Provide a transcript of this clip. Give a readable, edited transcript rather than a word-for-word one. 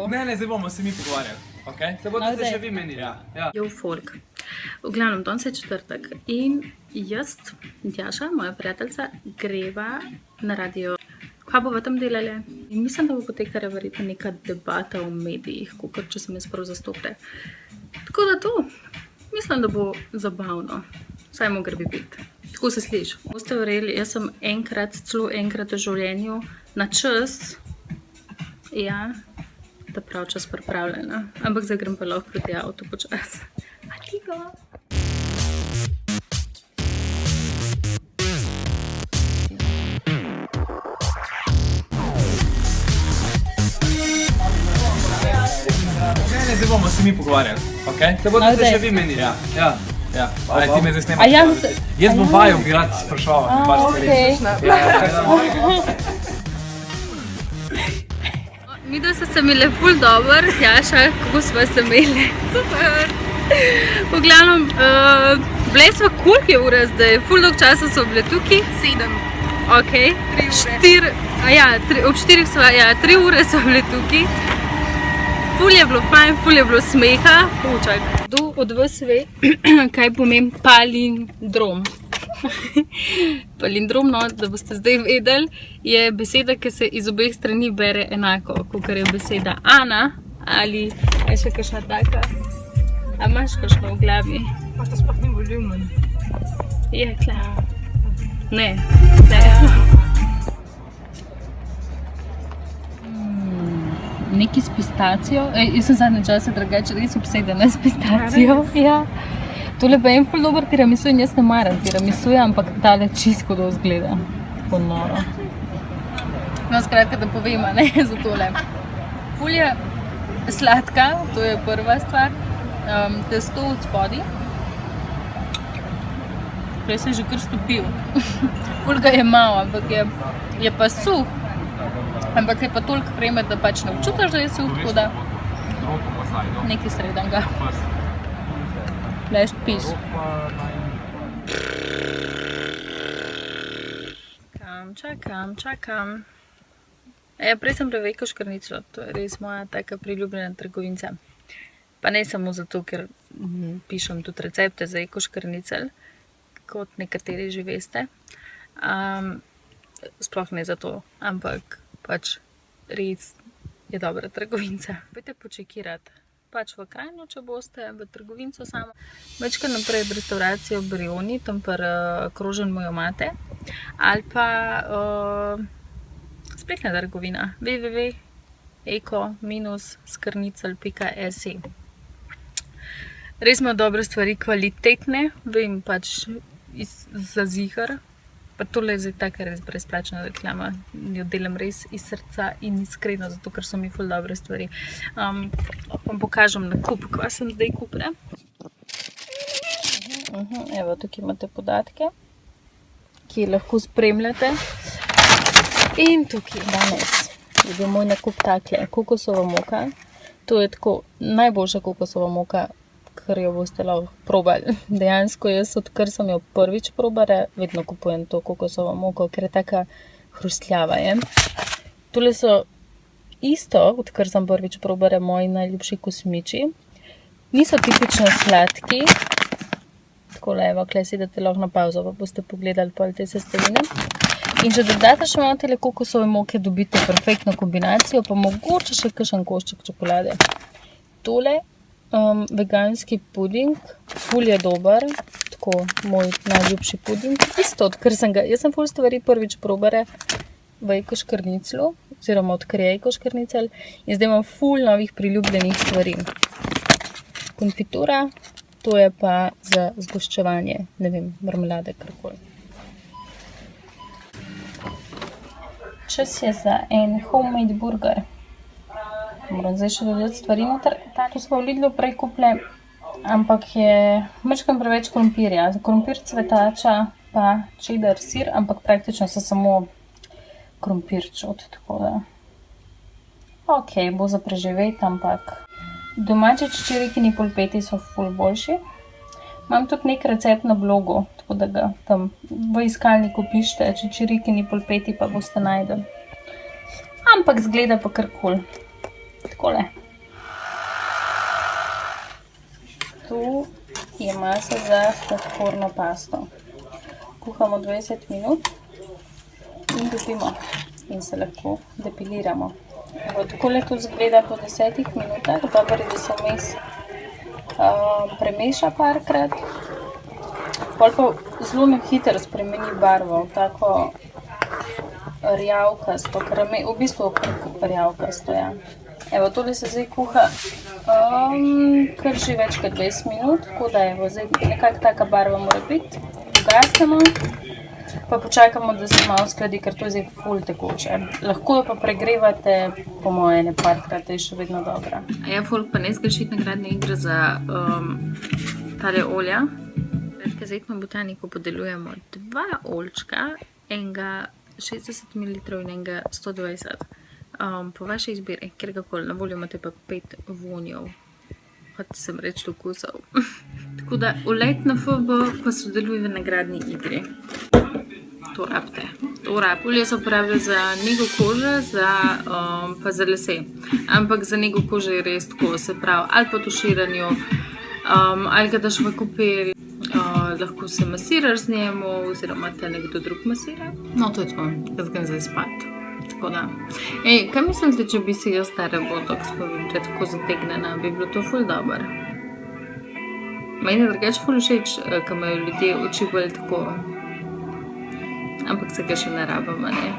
Ne, zdaj bomo se mi pogovarjali. Okay? Se boste še vi menili. Ja. Jo, folk. V glavnem, danes je četrtek in jaz, Tjaša, moja prijateljica, greva na radio. Kaj bo v tem delali? In mislim, da bo potekala verjetno neka debata v medijih, kakor če sem jaz prav zastopila. Tako da to, mislim, da bo zabavno. Saj mu gre biti. Tako se sliši. Boste verjeli, jaz sem celo enkrat v življenju na čas, ja, da prav čas pripravljena. Ampak zdaj grem pa lahko proti avtu počas. A ti go? Ne, zdaj bomo se mi pogovarjali. Okay? Se boste še vi menili. Ja. Aj, ti me zdaj snemaš. Jaz bom vaju bi rad sprašal par stvari. Mi da so se imeli ful dober, Tjaša, kako smo se imeli? Super! V glavnem, bile smo koliko je ura zdaj? Ful dolg časa so bile tukaj? 7. Ok. 3 ure. Ob 4 so, 3 ure so bile tukaj. Ful je bilo fajn, ful je bilo smeha. Kdo od vas ve, kaj pomeni palindrom? Palindrom, no, da boste zdaj vedeli, je beseda, ki se iz obeh strani bere enako, kot je beseda Ana ali je še kakšna taka. A imaš kakšno v glavi? Pa to sploh ni voljivno. Je, klar. Ne. Neki s pistacijo. Jaz sem zadnje čase drugače res obsedena s pistacijo. Ja. Tole pa je en ful dober tiramisu in jaz ne maram tiramisuja, ampak tale čisto do izgleda. Tako noro. No, skratka, da povem, ne, za tole. Ful je sladka, to je prva stvar. Testo od spodi. Prej se je že kar stopil. Ful ga je malo, ampak je pa suh. Ampak je pa toliko kreme, da pač ne občutaš, da je suh, tako da nekaj srednjega. Last piece. Čakam. Prej sem prevekel škrnico, to je res moja taka priljubljena trgovinca. Pa ne samo zato, ker pišem tudi recepte za eko škrnicel, kot nekateri že veste. Sploh ne zato, ampak pač res je dobra trgovinca. Pojte počekirati. Pač v Krajino, če boste, v trgovinco samo. Večkrat naprej v restauracijo Brioni, tam pa krožen mojo mate. Ali pa spletna trgovina www.eko-skrnicel.si. Res imajo dobre stvari, kvalitetne, vem pač za zihar. Pa tole je zdaj taka res brezplačna reklama. Jo delam res iz srca in iskreno, zato ker so mi ful dobre stvari. Vam pokažem nakup, kva sem zdaj kupila. Evo, tukaj imate podatke, ki lahko spremljate. In tukaj danes je bil moj nakup takle, kokosova moka. To je tako najboljša kokosova moka, kar jo boste lahko probali. Dejansko jaz, odkar sem jo prvič probala, vedno kupujem to kokosovo moko, ker je taka hrustljava. Tole so isto, odkar sem prvič probala, moji najljubši kosmiči. Niso tipično sladki. Takole, evo, kle sedete lahko na pauzo, pa boste pogledali pol te sestavine. In če dodate še malo tele kokosove moke, dobite perfektno kombinacijo, pa mogoče še kakšen košček čokolade. Tole veganski puding, ful je dober, tako moj najljubši puding. Isto, odkar sem ga, jaz sem ful stvari prvič probala v eko škrniclu, oziroma odkar je eko škrnicel, in zdaj imam ful novih priljubljenih stvari. Konfitura, to je pa za zgoščevanje, ne vem, marmelade, karkoli. Čas je za en homemade burger. Moram zdaj še dodati stvari noter. To smo v Lidlu prej kupili, ampak je majčkeno preveč krompirja. Krompir, cvetača pa cheddar sir, ampak praktično so samo krompirčot, tako da. Ok, bo za preživeti, ampak domači čičirikini polpeti so ful boljši. Imam tudi nek recept na blogu, tako da ga tam v iskalniku pišite, čičirikini polpeti pa boste najdeli. Ampak zgleda pa kar kul. Takole. Tu je masa za sladkorno pasto. Kuhamo 20 minut in dobimo in se lahko depiliramo. Takole to zgleda po 10 minutah, dobro je, da se vmes premeša parkrat. Pol pa zelo na hitro spremeni barvo, tako rjavkasto, v bistvu rjavkasto, ja. Evo, tole se zdaj kuha kar že več kot 20 minut, tako da evo, zdaj nekako taka barva mora biti. Ugasnemo, pa počakamo, da se malo skladi, ker to je zdaj ful tekoče. Lahko jo pa pregrevate, po moje, ne parkrat, je še vedno dobra. A ja, folk pa ne zgrešiti nagradne igre za tale olja. Pred Gazetno botaniko podelujemo 2 oljčka, enega 60 ml in enega 120. Po vaši izbiri, kjerkoli, na voljo imate pa 5 vonjev, kot sem reč okusov. Tako da ulet na FB pa sodeluj v nagradni igri. To rabite. Olje se uporablja za nego kože, pa za lase. Ampak za nego kože je res tako, se pravi, ali po tuširanju, ali ga daš v kopel, lahko se masiraš z njemu, oziroma te nekdo drug masira. No, to je to, jaz grem zdaj spat. Tako da. Ej, kaj mislite, če bi si jaz stare botox, pa bi bila tako zategnjena, bi bilo to ful dober? Meni je drugače ful všeč, ko imajo ljudje oči bolj tako. Ampak se ga še ne rabimo, ne?